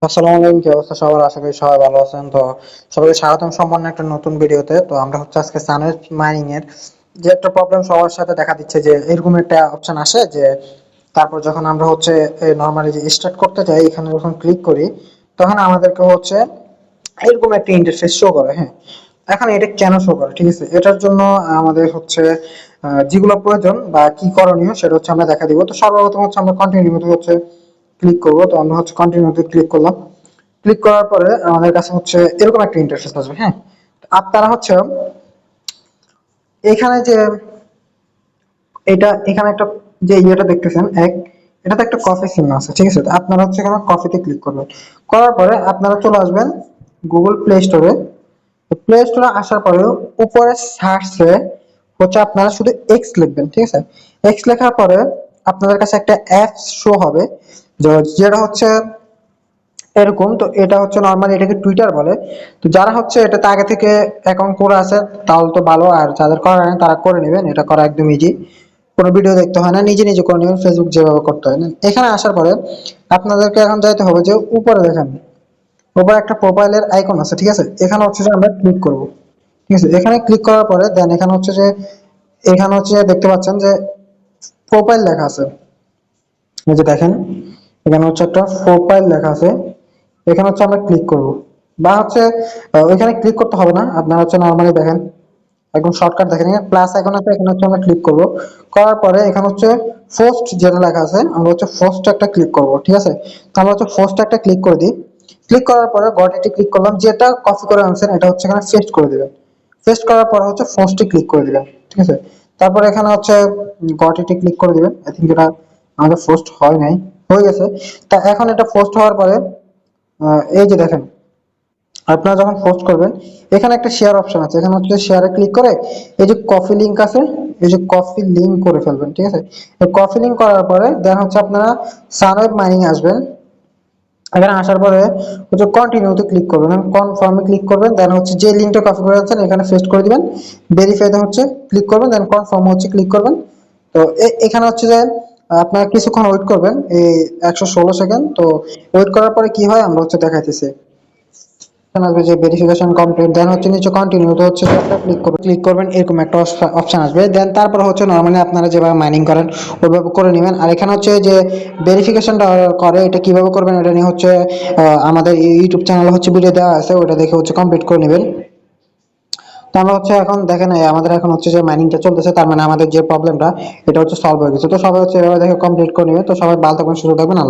আসসালামু আলাইকুম, কি অবস্থা সবার? আশা করি সবাই ভালো আছেন। তো সবাইকে স্বাগতম সম্পূর্ণ একটা নতুন ভিডিওতে। তো আমরা হচ্ছে আজকে সানওয়েভ মাইনিং এর যে একটা প্রবলেম সবার সাথে দেখা দিচ্ছে, যে এরকম একটা অপশন আসে যে তারপর যখন আমরা হচ্ছে নর্মালি যে স্টার্ট করতে যাই, এখানে যখন ক্লিক করি তখন আমাদেরকে হচ্ছে এরকম একটা ইন্টারফেস শো করে। হ্যাঁ, এখন এটা কেন শো করে, ঠিক আছে, এটার জন্য আমাদের হচ্ছে যেগুলো প্রয়োজন বা কি করণীয় সেটা হচ্ছে আমরা দেখা দিব। তো সর্বপ্রথম হচ্ছে আমরা কন্টিনিউ হচ্ছে ক্লিক করব। তো আমরা হচ্ছে কন্টিনিউতে ক্লিক করলাম। ক্লিক করার পরে আমাদের কাছে হচ্ছে এরকম একটা ইন্টারফেস আসবে। হ্যাঁ, আপনারা হচ্ছে এখানে যে এখানে একটা যে ইয়েটা দেখতেছেন এটাতে একটা কফি চিহ্ন আছে, ঠিক আছে। তো আপনারা হচ্ছে এখানে কফিতে ক্লিক করবেন। করার পরে আপনারা চলে আসবেন গুগল প্লে স্টোরে। প্লে স্টোরে আসার পরে উপরে সার্চে হচ্ছে আপনারা শুধু এক্স লিখবেন, ঠিক আছে। এক্স লেখার পরে আপনাদের কাছে একটা অ্যাপস শো হবে, যেটা হচ্ছে এরকম। তো এটা হচ্ছে নর্মালি এটাকে টুইটার বলে। তো যারা হচ্ছে এটাতে আগে থেকে অ্যাকাউন্ট করে আছে তাহলে তো ভালো, আর যাদের করা নেই তারা করে নেবেন। এটা করা একদম ইজি, কোনো ভিডিও দেখতে হয় না, নিজে নিজে করে নেবেন, ফেসবুক যেভাবে করতে হয় না। এখানে আসার পরে আপনাদেরকে এখন যাইতে হবে যে উপরে দেখেন, উপরে একটা প্রোফাইলের আইকন আছে, ঠিক আছে। এখানে হচ্ছে যে আমরা ক্লিক করব, ঠিক আছে। এখানে ক্লিক করার পরে দেন এখানে হচ্ছে যে দেখতে পাচ্ছেন যে প্রোফাইল লেখা আছে। এই যে দেখেন, এখানে হচ্ছে একটা প্রোফাইল লেখা আছে। এখানে হচ্ছে আমরা ক্লিক করব, বা হচ্ছে ওইখানে ক্লিক করতে হবে না, আপনারা হচ্ছে নর্মালি দেখেন একদম শর্টকাট দেখেন, এখানে প্লাস আইকন আছে, এখানে হচ্ছে আমরা ক্লিক করব। করার পরে এখানে হচ্ছে পোস্ট যেটা লেখা আছে, আমরা হচ্ছে পোস্ট একটা ক্লিক করব, ঠিক আছে। তো আমরা হচ্ছে পোস্ট একটা ক্লিক করে দিই। ক্লিক করার পরে গটিতে ক্লিক করলাম, যেটা কপি করে আনছেন এটা হচ্ছে এখানে পেস্ট করে দিবেন। পেস্ট করার পরে হচ্ছে পোস্টে ক্লিক করে দিবেন, ঠিক আছে। তারপরে এখানে হচ্ছে গটিতে ক্লিক করে দিবেন। আই থিংক এটা আমাদের পোস্ট হয় নাই, হয়ে গেছে। তা এখন এটা পোস্ট হওয়ার পরে এই যে দেখেন, আপনারা যখন পোস্ট করবেন এখানে একটা শেয়ার অপশন আছে, এখানে হচ্ছে শেয়ারে ক্লিক করে এই যে কপি লিংক আছে, এই যে কপি লিংক করে ফেলবেন, ঠিক আছে। এই কপি লিংক করার পরে দেন হচ্ছে আপনারা সানওয়েভ মাইনিং আসবেন। এখানে আসার পরে হচ্ছে কন্টিনিউতে ক্লিক করবেন, কনফার্মে ক্লিক করবেন, দেন হচ্ছে যে লিংকটা কপি করে আছেন এখানে পেস্ট করে দিবেন। ভেরিফাইতে হচ্ছে ক্লিক করবেন, দেন কনফার্ম হচ্ছে ক্লিক করবেন। তো এখানে হচ্ছে যে আপনারা কিছুক্ষণ ওয়েট করবেন, এই 116 সেকেন্ড। তো ওয়েট করার পরে কি হয় আমরা হচ্ছে দেখাইতেছি। অপশন আসবে যে ভেরিফিকেশন কমপ্লিট, দেন হচ্ছে নিচে কন্টিনিউ, তো হচ্ছে একটা ক্লিক করবেন, এরকম একটা অপশন আসবে। দেন তারপর হচ্ছে নরমালি আপনারা যেভাবে মাইনিং করেন ওইভাবে করে নেবেন। আর এখানে হচ্ছে যে ভেরিফিকেশনটা করে এটা কিভাবে করবেন এটা নিয়ে হচ্ছে আমাদের ইউটিউব চ্যানেলে হচ্ছে ভিডিও দেওয়া আছে, ওটা দেখে হচ্ছে কমপ্লিট করে নেবেন। তো আমরা হচ্ছে এখন দেখেন আমাদের এখন হচ্ছে যে মাইনিংটা চলতেছে, তার মানে আমাদের যে প্রবলেমটা এটা হচ্ছে সলভ হয়ে গেছে। তো সবাই হচ্ছে এভাবে দেখে কমপ্লিট করে নেবে। তো সবাই ভালো থাকবেন, সুস্থ থাকবেন, আল্লাহ।